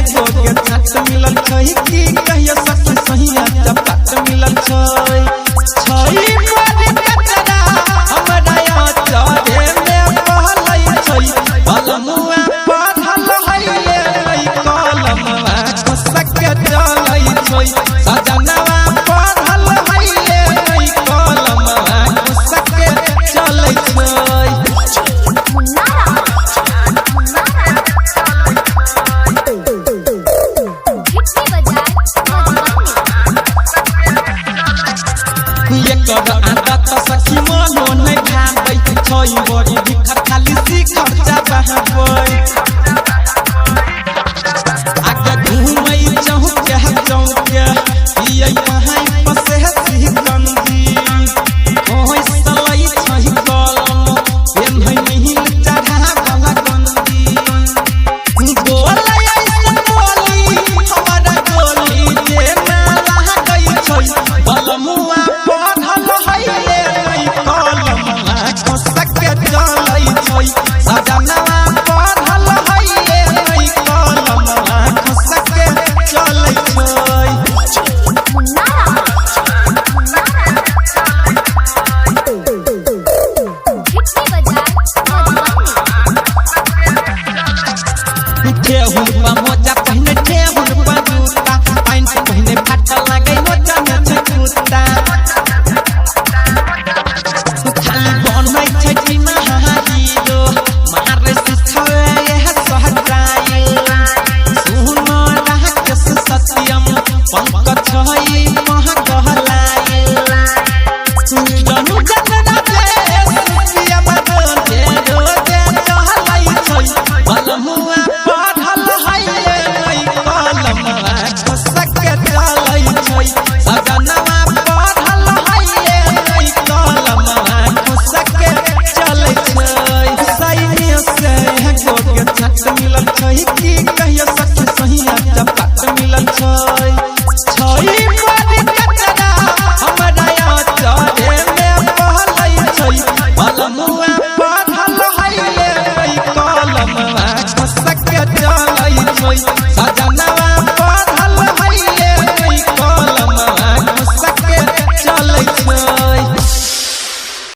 है गो के छात मिलल छै की कहियो सखी सहिया चपात मिलल छै छै पर कचरा हमरा या चढ़े में पहलै छै बलमुआ पढ़ल हइले नै कलमवा कसक के चलै छै सजनवा पढ़ल हइले नै कलमवा कसक के चलै छै सखी मनो नहीं भाबै छै बड़ी दिक्कत खाली शिखर जाबहबै आगे घूमै चौके चौके पियै वहाँ पसे सिकंदी ओइ सलै छै कलम पेन्है नील चढ़ा वाला गंदी बोलै ऐसा बोली हमरा गोली जे माला गई छै बलमुआ पढ़ल हइले नै कलमवा कसक के चलै छै सजनवा पढ़ल हइले नै कलमवा कसक के चलै छै ठेहुन पर मोजा पहिने ठेहुन पर जूता पैंट पहिने फाटल लागे मोजा में छै कुत्ता खाली बनै छै बिना हीरो मारे सिखवे यह सहजाई सुनो राकेश सत्यम पंकज छै महा कहलाई जनु जतना जे सुतिया मदन जे रोजे चहलै छै बलमुआ पढ़ल हइले नै कलमवा कसक के चलै छै सजनवा पढ़ल हइले नै कलमवा कसक के चलै छै सैने से गो के छात मिलल छै की कहियो सखी सहिया चपात मिलल छै छै पर कचरा हमरा या चढ़े में पहलै छै बलमुआ पढ़ल हइले नै कलमवा कसक के चलै छै।